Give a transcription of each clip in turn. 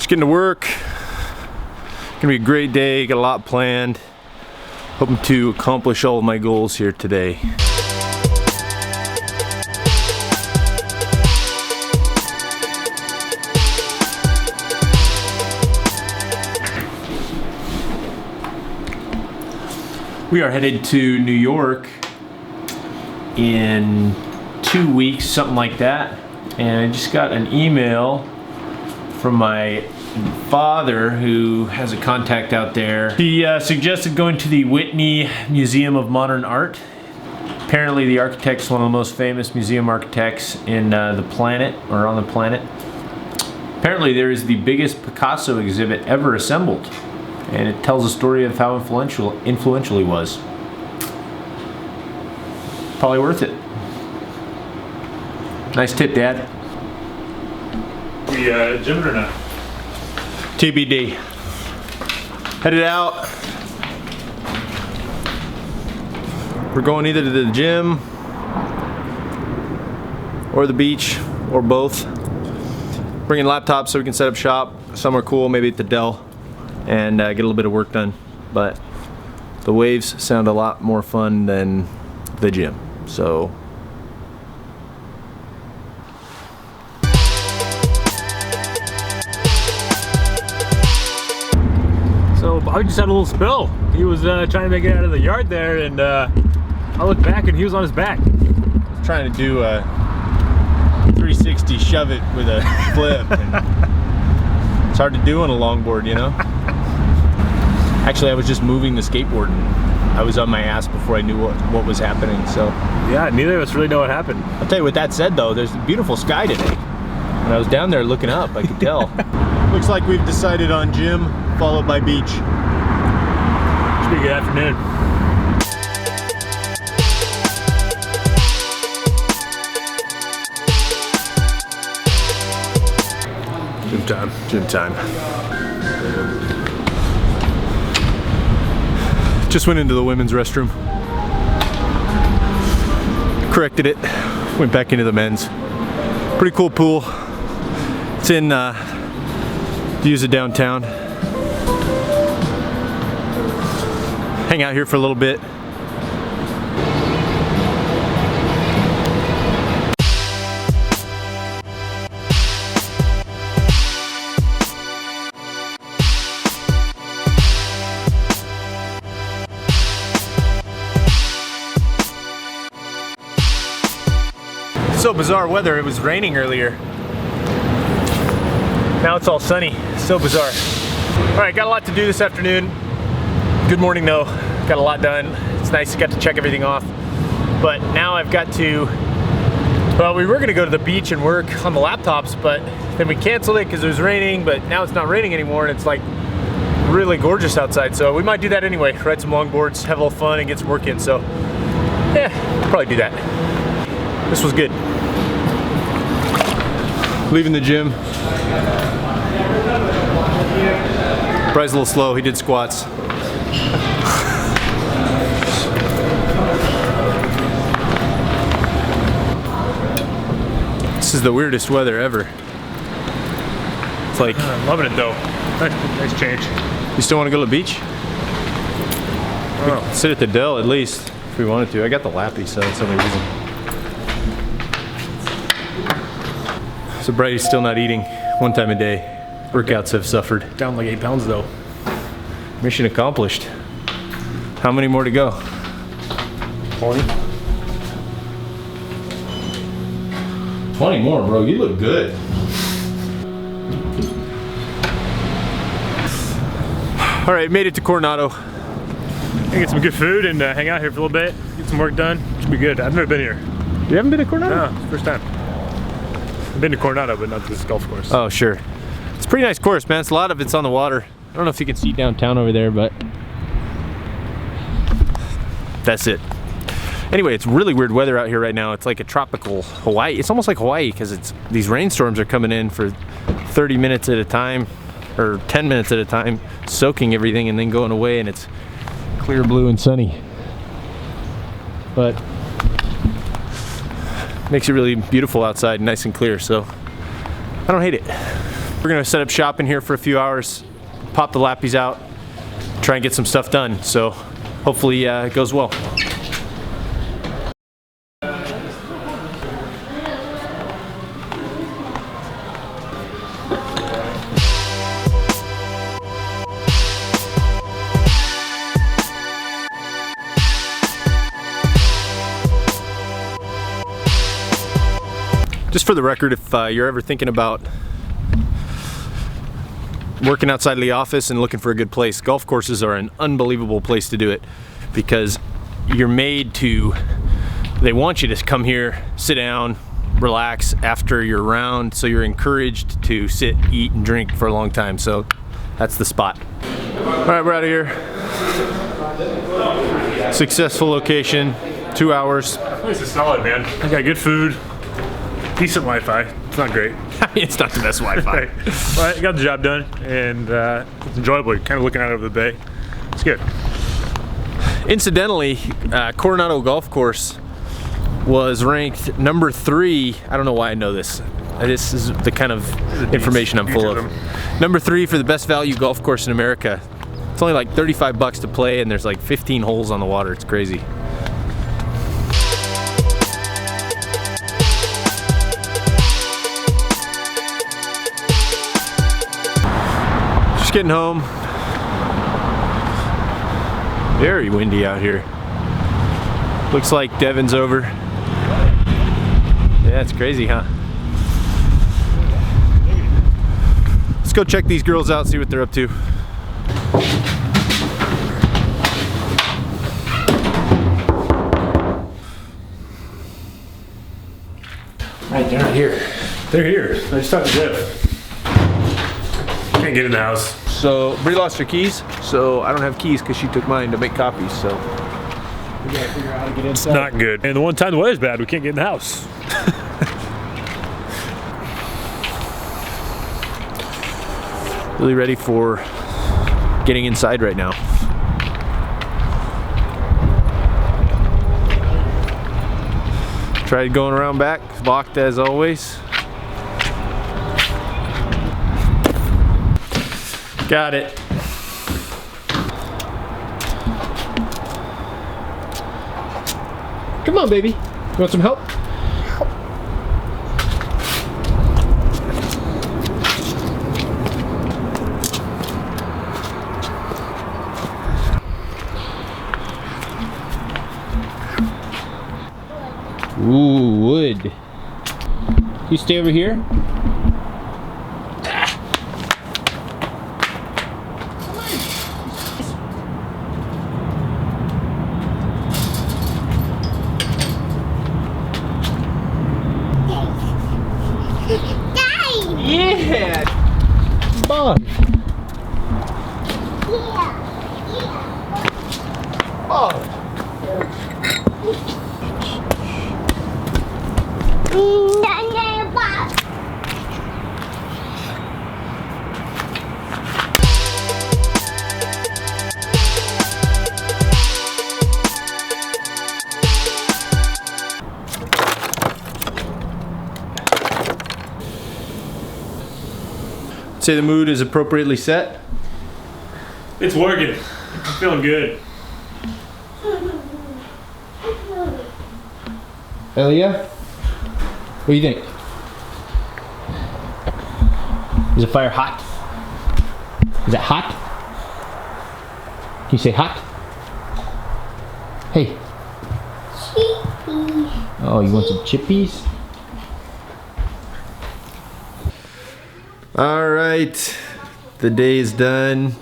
Just getting to work. Gonna be a great day, got a lot planned. Hoping to accomplish all of my goals here today. We are headed to New York in 2 weeks, something like that. And I just got an email from my father, who has a contact out there. He suggested going to the Whitney Museum of Modern Art. Apparently the architect's one of the most famous museum architects in the planet, or on the planet. Apparently there is the biggest Picasso exhibit ever assembled, and it tells a story of how influential he was. Probably worth it. Nice tip, Dad. We gym it or not? TBD. Headed out. We're going either to the gym or the beach or both. Bringing laptops so we can set up shop somewhere cool, maybe at the Dell, and get a little bit of work done. But the waves sound a lot more fun than the gym, so. So Bobby just had a little spill. He was trying to make it out of the yard there, and I looked back and he was on his back. Trying to do a 360 shove it with a flip. And it's hard to do on a longboard, you know? Actually, I was just moving the skateboard and I was on my ass before I knew what was happening, so. Yeah, neither of us really know what happened. I'll tell you, with that said though, there's a beautiful sky today. When I was down there looking up, I could tell. Looks like we've decided on gym, followed by beach. Should be a good afternoon. Gym time. Gym time. Just went into the women's restroom. Corrected it. Went back into the men's. Pretty cool pool. It's in use it downtown. Hang out here for a little bit. So bizarre weather. It was raining earlier. Now it's all sunny. So bizarre. All right, got a lot to do this afternoon. Good morning though. Got a lot done. It's nice. Got to check everything off. But now I've got to, well, we were gonna go to the beach and work on the laptops, but then we canceled it because it was raining, but now it's not raining anymore and it's like really gorgeous outside. So we might do that anyway. Ride some longboards, have a little fun and get some work in. So yeah, probably do that. This was good. Leaving the gym. Bry's a little slow, he did squats. This is the weirdest weather ever. It's like, I'm loving it though. Nice change. You still want to go to the beach? Oh. Sit at the Dell at least, if we wanted to. I got the lappy, so that's the only reason. So Brady's still not eating 1 time a day. Workouts have suffered. Down like 8 pounds though. Mission accomplished. How many more to go? 20. 20 more, bro. You look good. All right, made it to Coronado. Get some good food and hang out here for a little bit. Get some work done. Should be good. I've never been here. You haven't been to Coronado? No, first time. I've been to Coronado, but not to this golf course. Oh, sure. It's a pretty nice course, man. It's a lot of it's on the water. I don't know if you can see downtown over there, but that's it. Anyway, it's really weird weather out here right now. It's like a tropical Hawaii. It's almost like Hawaii because it's these rainstorms are coming in for 30 minutes at a time or 10 minutes at a time, soaking everything and then going away, and it's clear blue and sunny. But makes it really beautiful outside, nice and clear, so I don't hate it. We're gonna set up shop in here for a few hours, pop the lappies out, try and get some stuff done. So hopefully it goes well. Just for the record, if you're ever thinking about working outside of the office and looking for a good place, golf courses are an unbelievable place to do it, because you're made to, they want you to come here, sit down, relax after your round, so you're encouraged to sit, eat, and drink for a long time. So that's the spot. All right, we're out of here. Successful location, 2 hours. This is solid, man. I got good food. Decent Wi-Fi. It's not great. I mean, it's not the best Wi-Fi. Right. But I got the job done, and it's enjoyable. Kind of looking out over the bay. It's good. Incidentally, Coronado Golf Course was ranked number 3. I don't know why I know this. This is the kind of information I'm full of. Number 3 for the best value golf course in America. It's only like 35 bucks to play, and there's like 15 holes on the water. It's crazy. Getting home. Very windy out here. Looks like Devin's over. Yeah, it's crazy, huh? Let's go check these girls out, see what they're up to. Right, they're not here. They're here. I just talked to Jeff. Can't get in the house. So Bree lost her keys, so I don't have keys because she took mine to make copies. So we gotta figure out how to get inside. Not good. And the one time the weather's bad, we can't get in the house. Really ready for getting inside right now. Tried going around back, locked as always. Got it. Come on, baby. You want some help? Ooh, wood. You stay over here? Yeah! Come on! Oh! Say the mood is appropriately set. It's working. I'm feeling good. Elia, what do you think? Is the fire hot? Is it hot? Can you say hot? Hey. Chippies. Oh, you want some chippies? All right, the day is done.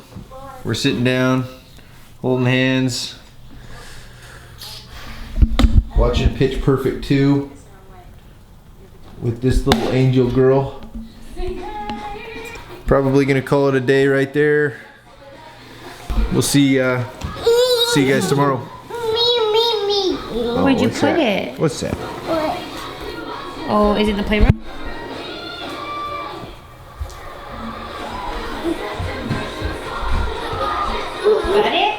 We're sitting down, holding hands, watching Pitch Perfect 2 with this little angel girl. Probably gonna call it a day right there. We'll see you guys tomorrow. Where'd you put it? What's that? Oh, is it in the playroom? Got it?